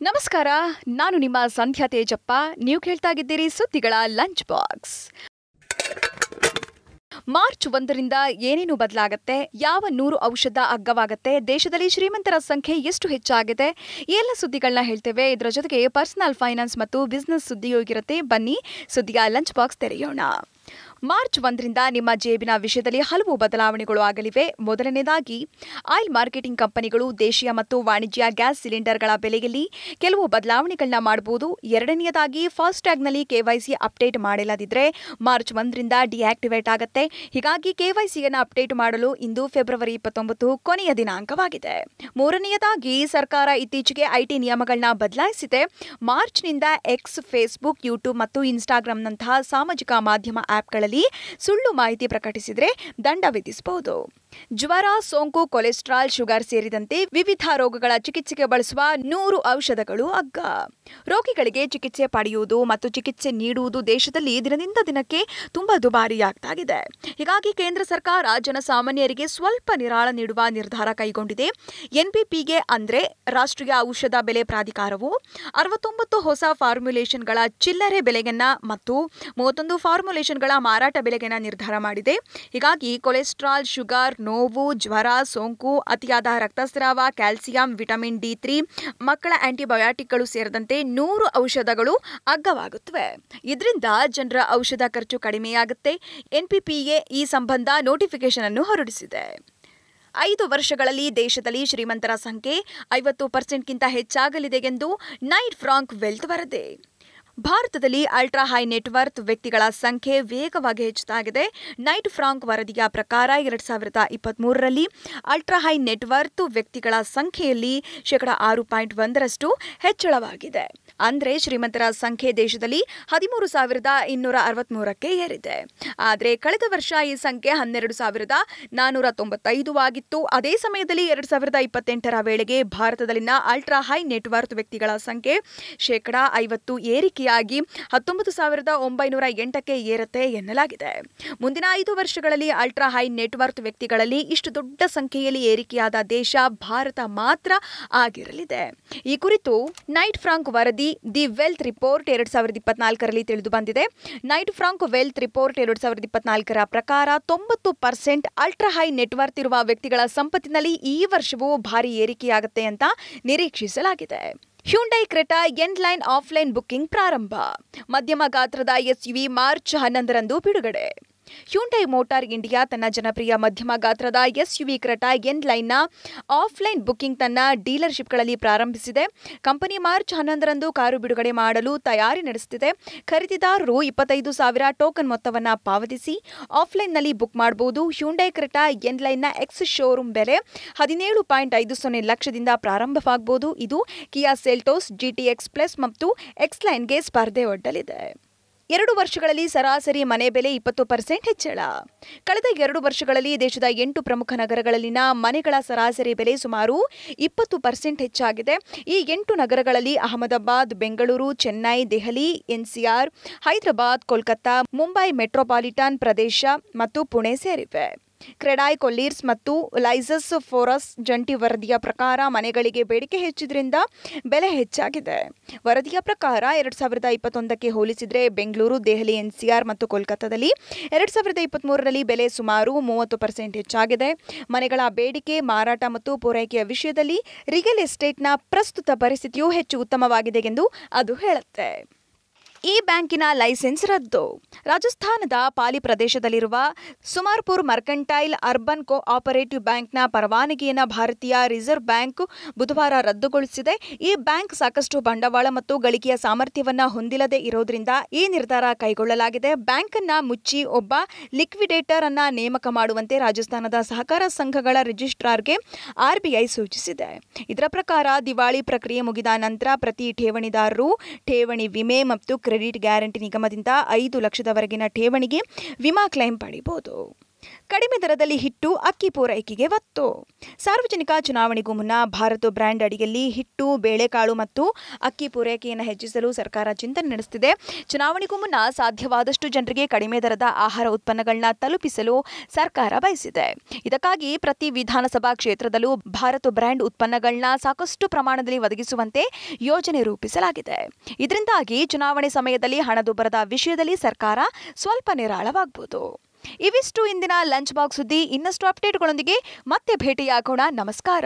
ನಮಸ್ಕಾರ, ನಾನು ನಿಮ್ಮ ಸಂಧ್ಯಾ ತೇಜಪ್ಪ. ನೀವು ಕೇಳ್ತಾ ಇದ್ದೀರಿ ಸುದ್ದಿಗಳ ಲಂಚ್ ಬಾಕ್ಸ್. ಮಾರ್ಚ್ 1ರಿಂದ ಏನೇನು ಬದಲಾಗುತ್ತೆ, ಯಾವ 100 ಔಷಧ ಅಗ್ಗವಾಗುತ್ತೆ, ದೇಶದಲ್ಲಿ ಶ್ರೀಮಂತರ ಸಂಖ್ಯೆ ಎಷ್ಟು ಹೆಚ್ಚಾಗಿದೆ, ಈ ಎಲ್ಲ ಸುದ್ದಿಗಳನ್ನ ಹೇಳ್ತೇವೆ. ಇದರ ಜೊತೆಗೆ ಪರ್ಸನಲ್ ಫೈನಾನ್ಸ್ ಮತ್ತು ಬಿಸ್ನೆಸ್ ಸುದ್ದಿಯೂ ಇರುತ್ತೆ. ಬನ್ನಿ ಸುದ್ದಿಯ ಲಂಚ್ ಬಾಕ್ಸ್ ತೆರೆಯೋಣ. ಮಾರ್ಚ್ 1ರಿಂದ ನಿಮ್ಮ ಜೇಬಿನ ವಿಷಯದಲ್ಲಿ ಹಲವು ಬದಲಾವಣೆಗಳು ಆಗಲಿವೆ. ಮೊದಲನೇದಾಗಿ ಆಯಿಲ್ ಮಾರ್ಕೆಟಿಂಗ್ ಕಂಪನಿಗಳು ದೇಶೀಯ ಮತ್ತು ವಾಣಿಜ್ಯ ಗ್ಯಾಸ್ ಸಿಲಿಂಡರ್ಗಳ ಬೆಲೆಯಲ್ಲಿ ಕೆಲವು ಬದಲಾವಣೆಗಳನ್ನ ಮಾಡಬಹುದು. ಎರಡನೆಯದಾಗಿ ಫಾಸ್ಟ್ಯಾಗ್ನಲ್ಲಿ ಕೆವೈಸಿ ಅಪ್ಡೇಟ್ ಮಾಡಿಲ್ಲದಿದ್ದರೆ ಮಾರ್ಚ್ 1ರಿಂದ ಡಿಆಕ್ಟಿವೇಟ್ ಆಗುತ್ತೆ. ಹೀಗಾಗಿ ಕೆವೈಸಿಯನ್ನು ಅಪ್ಡೇಟ್ ಮಾಡಲು ಇಂದು ಫೆಬ್ರವರಿ 29 ಕೊನೆಯ ದಿನಾಂಕವಾಗಿದೆ. ಮೂರನೆಯದಾಗಿ ಸರ್ಕಾರ ಇತ್ತೀಚೆಗೆ ಐಟಿ ನಿಯಮಗಳನ್ನ ಬದಲಾಯಿಸಿದೆ. ಮಾರ್ಚ್ನಿಂದ ಎಕ್ಸ್, ಫೇಸ್ಬುಕ್, ಯೂಟ್ಯೂಬ್ ಮತ್ತು ಇನ್ಸ್ಟಾಗ್ರಾಂನಂತಹ ಸಾಮಾಜಿಕ ಮಾಧ್ಯಮ ಆಪ್ಗಳಲ್ಲಿ ಸುಳ್ಳು ಮಾಹಿತಿ ಪ್ರಕಟಿಸಿದರೆ ದಂಡ ವಿಧಿಸಬಹುದು. ಜ್ವರ, ಸೋಂಕು, ಕೊಲೆಸ್ಟ್ರಾಲ್, ಶುಗರ್ ಸೇರಿದಂತೆ ವಿವಿಧ ರೋಗಗಳ ಚಿಕಿತ್ಸೆಗೆ ಬಳಸುವ 100 ಔಷಧಗಳು ಅಗ್ಗ. ರೋಗಿಗಳಿಗೆ ಚಿಕಿತ್ಸೆ ಪಡೆಯುವುದು ಮತ್ತು ಚಿಕಿತ್ಸೆ ನೀಡುವುದು ದೇಶದಲ್ಲಿ ದಿನದಿಂದ ದಿನಕ್ಕೆ ತುಂಬಾ ದುಬಾರಿಯಾಗ್ತಾ ಇದೆ. ಹೀಗಾಗಿ ಕೇಂದ್ರ ಸರ್ಕಾರ ಜನಸಾಮಾನ್ಯರಿಗೆ ಸ್ವಲ್ಪ ನಿರಾಳ ನೀಡುವ ನಿರ್ಧಾರ ಕೈಗೊಂಡಿದೆ. ಎನ್ಪಿಪಿಗೆ ಅಂದ್ರೆ ರಾಷ್ಟ್ರೀಯ ಔಷಧ ಬೆಲೆ ಪ್ರಾಧಿಕಾರವು 69 ಹೊಸ ಫಾರ್ಮುಲೇಷನ್ಗಳ ಚಿಲ್ಲರೆ ಬೆಲೆಯನ್ನ ಮತ್ತು 31 ಫಾರ್ಮುಲೇಷನ್ಗಳ ಮಾರಾಟ ಬೆಲೆಗನ್ನ ನಿರ್ಧಾರ ಮಾಡಿದೆ. ಹೀಗಾಗಿ ಕೊಲೆಸ್ಟ್ರಾಲ್, ಶುಗರ್, ನೋವು, ಜ್ವರ, ಸೋಂಕು, ಅತಿಯಾದ ರಕ್ತಸ್ರಾವ, ಕ್ಯಾಲ್ಸಿಯಂ, ವಿಟಮಿನ್ D3, ಮಕ್ಕಳ ಆಂಟಿಬಯೋಟಿಕ್ಗಳು ಸೇರಿದಂತೆ 100 ಔಷಧಗಳು ಅಗ್ಗವಾಗುತ್ತವೆ. ಇದರಿಂದ ಜನರ ಔಷಧ ಖರ್ಚು ಕಡಿಮೆಯಾಗುತ್ತೆ. ಎನ್ಪಿಪಿಎ ಈ ಸಂಬಂಧ ನೋಟಿಫಿಕೇಶನ್ ಅನ್ನು ಹೊರಡಿಸಿದೆ. 5 ವರ್ಷಗಳಲ್ಲಿ ದೇಶದಲ್ಲಿ ಶ್ರೀಮಂತರ ಸಂಖ್ಯೆ 50%ಗಿಂತ ಹೆಚ್ಚಾಗಲಿದೆ ಎಂದು ನೈಟ್ ಫ್ರಾಂಕ್ ವೆಲ್ತ್ ವರದಿ. ಭಾರತದಲ್ಲಿ ಅಲ್ಟ್ರಾ ಹೈ ನೆಟ್ವರ್ತ್ ವ್ಯಕ್ತಿಗಳ ಸಂಖ್ಯೆ ವೇಗವಾಗಿ ಹೆಚ್ಚುತ್ತಾಗಿದೆ. ನೈಟ್ ಫ್ರಾಂಕ್ ವರದಿಯ ಪ್ರಕಾರ 2023ರಲ್ಲಿ ಅಲ್ಟ್ರಾ ಹೈ ನೆಟ್ವರ್ತ್ ವ್ಯಕ್ತಿಗಳ ಸಂಖ್ಯೆಯಲ್ಲಿ 6.1% ಹೆಚ್ಚಳವಾಗಿದೆ. ಅಂದರೆ ಶ್ರೀಮಂತರ ಸಂಖ್ಯೆ ದೇಶದಲ್ಲಿ 13,263ಕ್ಕೆ ಏರಿದೆ. ಆದರೆ ಕಳೆದ ವರ್ಷ ಈ ಸಂಖ್ಯೆ 12,495 ಆಗಿತ್ತು. ಅದೇ ಸಮಯದಲ್ಲಿ 2028ರ ವೇಳೆಗೆ ಭಾರತದಲ್ಲಿನ ಅಲ್ಟ್ರಾ ಹೈ ನೆಟ್ವರ್ತ್ ವ್ಯಕ್ತಿಗಳ ಸಂಖ್ಯೆ 50% ಏರಿಕೆಯಾಗಿ 19,908ಕ್ಕೆ ಏರುತ್ತೆ ಎನ್ನಲಾಗಿದೆ. ಮುಂದಿನ 5 ವರ್ಷಗಳಲ್ಲಿ ಅಲ್ಟ್ರಾ ಹೈ ನೆಟ್ವರ್ತ್ ವ್ಯಕ್ತಿಗಳಲ್ಲಿ ಇಷ್ಟು ದೊಡ್ಡ ಸಂಖ್ಯೆಯಲ್ಲಿ ಏರಿಕೆಯಾದ ದೇಶ ಭಾರತ ಮಾತ್ರ ಆಗಿರಲಿದೆ. ಈ ಕುರಿತು ನೈಟ್ ಫ್ರಾಂಕ್ ವರದಿ ದಿ ವೆಲ್ತ್ ರಿಪೋರ್ಟ್ 2024ರಲ್ಲಿ ತಿಳಿದು ಬಂದಿದೆ. ನೈಟ್ ಫ್ರಾಂಕ್ ವೆಲ್ತ್ ರಿಪೋರ್ಟ್ 2024ರ ಪ್ರಕಾರ 90% ಅಲ್ಟ್ರಾ ಹೈ ನೆಟ್ವರ್ತ್ ಇರುವ ವ್ಯಕ್ತಿಗಳ ಸಂಪತ್ತಿನಲ್ಲಿ ಈ ವರ್ಷವೂ ಭಾರಿ ಏರಿಕೆಯಾಗುತ್ತೆ ಅಂತ ನಿರೀಕ್ಷಿಸಲಾಗಿದೆ. Hyundai Creta N-line offline booking ಪ್ರಾರಂಭ. ಮಧ್ಯಮ ಗಾತ್ರದ ಎಸ್ಯುವಿ ಮಾರ್ಚ್ 11ರಂದು ಬಿಡುಗಡೆ. ಹ್ಯುಂಡೈ ಮೋಟಾರ್ ಇಂಡಿಯಾ ತನ್ನ ಜನಪ್ರಿಯ ಮಧ್ಯಮ ಗಾತ್ರದ ಎಸ್ಯುವಿ ಕ್ರೆಟಾ ಎನ್-ಲೈನ್ನ ಆಫ್ಲೈನ್ ಬುಕ್ಕಿಂಗ್ ತನ್ನ ಡೀಲರ್ಶಿಪ್ಗಳಲ್ಲಿ ಪ್ರಾರಂಭಿಸಿದೆ. ಕಂಪನಿ ಮಾರ್ಚ್ 11ರಂದು ಕಾರು ಬಿಡುಗಡೆ ಮಾಡಲು ತಯಾರಿ ನಡೆಸುತ್ತಿದೆ. ಖರೀದಿದಾರರು 25,000 ಟೋಕನ್ ಮೊತ್ತವನ್ನು ಪಾವತಿಸಿ ಆಫ್ಲೈನ್ನಲ್ಲಿ ಬುಕ್ ಮಾಡಬಹುದು. ಹ್ಯುಂಡೈ ಕ್ರೆಟಾ ಎನ್-ಲೈನ್ನ ಎಕ್ಸ್ ಶೋರೂಮ್ ಬೆಲೆ 17.50 ಲಕ್ಷದಿಂದ ಪ್ರಾರಂಭವಾಗಬಹುದು. ಇದು ಕಿಯಾ ಸೆಲ್ಟೋಸ್, GTX ಪ್ಲಸ್ ಮತ್ತು ಎಕ್ಸ್-ಲೈನ್ಗೆ ಸ್ಪರ್ಧೆ ಒಡ್ಡಲಿದೆ. 2 ವರ್ಷಗಳಲ್ಲಿ ಸರಾಸರಿ ಮನೆ ಬೆಲೆ 20% ಹೆಚ್ಚಳ. ಕಳೆದ 2 ವರ್ಷಗಳಲ್ಲಿ ದೇಶದ 8 ಪ್ರಮುಖ ನಗರಗಳಲ್ಲಿನ ಮನೆಗಳ ಸರಾಸರಿ ಬೆಲೆ ಸುಮಾರು 20% ಹೆಚ್ಚಾಗಿದೆ. ಈ 8 ನಗರಗಳಲ್ಲಿ ಅಹಮದಾಬಾದ್, ಬೆಂಗಳೂರು, ಚೆನ್ನೈ, ದೆಹಲಿ, NCR, ಹೈದರಾಬಾದ್, ಕೋಲ್ಕತ್ತಾ, ಮುಂಬೈ ಮೆಟ್ರೋಪಾಲಿಟನ್ ಪ್ರದೇಶ ಮತ್ತು ಪುಣೆ ಸೇರಿವೆ. ಕ್ರೆಡಾಯ್ ಕೊಲ್ಲೀರ್ಸ್ ಮತ್ತು ಲೈಸಸ್ ಫೋರಸ್ ಜಂಟಿ ವರದಿಯ ಪ್ರಕಾರ ಮನೆಗಳಿಗೆ ಬೇಡಿಕೆ ಹೆಚ್ಚಿದ್ರಿಂದ ಬೆಲೆ ಹೆಚ್ಚಾಗಿದೆ. ವರದಿಯ ಪ್ರಕಾರ 2021ಕ್ಕೆ ಹೋಲಿಸಿದರೆ ಬೆಂಗಳೂರು, ದೆಹಲಿ, NCR ಮತ್ತು ಕೋಲ್ಕತ್ತಾದಲ್ಲಿ 2023ರಲ್ಲಿ ಬೆಲೆ ಸುಮಾರು 30% ಹೆಚ್ಚಾಗಿದೆ. ಮನೆಗಳ ಬೇಡಿಕೆ, ಮಾರಾಟ ಮತ್ತು ಪೂರೈಕೆಯ ವಿಷಯದಲ್ಲಿ ರಿಯಲ್ ಎಸ್ಟೇಟ್ನ ಪ್ರಸ್ತುತ ಪರಿಸ್ಥಿತಿಯು ಹೆಚ್ಚು ಉತ್ತಮವಾಗಿದೆ ಎಂದು ಅದು ಹೇಳುತ್ತೆ. ಈ ಬ್ಯಾಂಕಿನ ಲೈಸೆನ್ಸ್ ರದ್ದು. ರಾಜಸ್ಥಾನದ ಪಾಲಿ ಪ್ರದೇಶದಲ್ಲಿರುವ ಸುಮಾರ್ಪುರ್ ಮರ್ಕೆಂಟೈಲ್ ಅರ್ಬನ್ ಕೋಆಪರೇಟಿವ್ ಬ್ಯಾಂಕ್ನ ಪರವಾನಗಿಯನ್ನು ಭಾರತೀಯ ರಿಸರ್ವ್ ಬ್ಯಾಂಕ್ ಬುಧವಾರ ರದ್ದುಗೊಳಿಸಿದೆ. ಈ ಬ್ಯಾಂಕ್ ಸಾಕಷ್ಟು ಬಂಡವಾಳ ಮತ್ತು ಗಳಿಕೆಯ ಸಾಮರ್ಥ್ಯವನ್ನು ಹೊಂದಿಲ್ಲದೆ ಇರೋದ್ರಿಂದ ಈ ನಿರ್ಧಾರ ಕೈಗೊಳ್ಳಲಾಗಿದೆ. ಬ್ಯಾಂಕನ್ನು ಮುಚ್ಚಿ ಒಬ್ಬ ಲಿಕ್ವಿಡೇಟರ್ ಅನ್ನ ನೇಮಕ ಮಾಡುವಂತೆ ರಾಜಸ್ಥಾನದ ಸಹಕಾರ ಸಂಘಗಳ ರಿಜಿಸ್ಟ್ರಾರ್ಗೆ RBI ಸೂಚಿಸಿದೆ. ಇದರ ಪ್ರಕಾರ ದಿವಾಳಿ ಪ್ರಕ್ರಿಯೆ ಮುಗಿದ ನಂತರ ಪ್ರತಿ ಠೇವಣಿದಾರರು ಠೇವಣಿ ವಿಮೆ ಮತ್ತು ಕ್ರೆಡಿಟ್ ಗ್ಯಾರಂಟಿ ನಿಗಮದಿಂದ 5 ಲಕ್ಷದವರೆಗಿನ ಠೇವಣಿಗೆ ವಿಮಾ ಕ್ಲೈಮ್ ಪಡೆಯಬಹುದು. ಕಡಿಮೆ ದರದಲ್ಲಿ ಹಿಟ್ಟು ಅಕ್ಕಿ ಪೂರೈಕೆಗೆ ಒತ್ತು. ಸಾರ್ವಜನಿಕ ಚುನಾವಣೆಗೂ ಮುನ್ನ ಭಾರತ್ ಬ್ರ್ಯಾಂಡ್ ಅಡಿಯಲ್ಲಿ ಹಿಟ್ಟು, ಬೇಳೆಕಾಳು ಮತ್ತು ಅಕ್ಕಿ ಪೂರೈಕೆಯನ್ನು ಹೆಚ್ಚಿಸಲು ಸರ್ಕಾರ ಚಿಂತನೆ ನಡೆಸುತ್ತಿದೆ. ಚುನಾವಣೆಗೂ ಮುನ್ನ ಸಾಧ್ಯವಾದಷ್ಟು ಜನರಿಗೆ ಕಡಿಮೆ ದರದ ಆಹಾರ ಉತ್ಪನ್ನಗಳನ್ನ ತಲುಪಿಸಲು ಸರ್ಕಾರ ಬಯಸಿದೆ. ಇದಕ್ಕಾಗಿ ಪ್ರತಿ ವಿಧಾನಸಭಾ ಕ್ಷೇತ್ರದಲ್ಲೂ ಭಾರತ್ ಬ್ರ್ಯಾಂಡ್ ಉತ್ಪನ್ನಗಳನ್ನ ಸಾಕಷ್ಟು ಪ್ರಮಾಣದಲ್ಲಿ ಒದಗಿಸುವಂತೆ ಯೋಜನೆ ರೂಪಿಸಲಾಗಿದೆ. ಇದರಿಂದಾಗಿ ಚುನಾವಣೆ ಸಮಯದಲ್ಲಿ ಹಣದುಬ್ಬರದ ವಿಷಯದಲ್ಲಿ ಸರ್ಕಾರ ಸ್ವಲ್ಪ ನಿರಾಳವಾಗಬಹುದು. ಇವಿಷ್ಟು ಇಂದಿನ ಲಂಚ್ ಬಾಕ್ಸ್ ಸುದ್ದಿ. ಇನ್ನಷ್ಟು ಅಪ್ಡೇಟ್ಗಳೊಂದಿಗೆ ಮತ್ತೆ ಭೇಟಿಯಾಗೋಣ. ನಮಸ್ಕಾರ.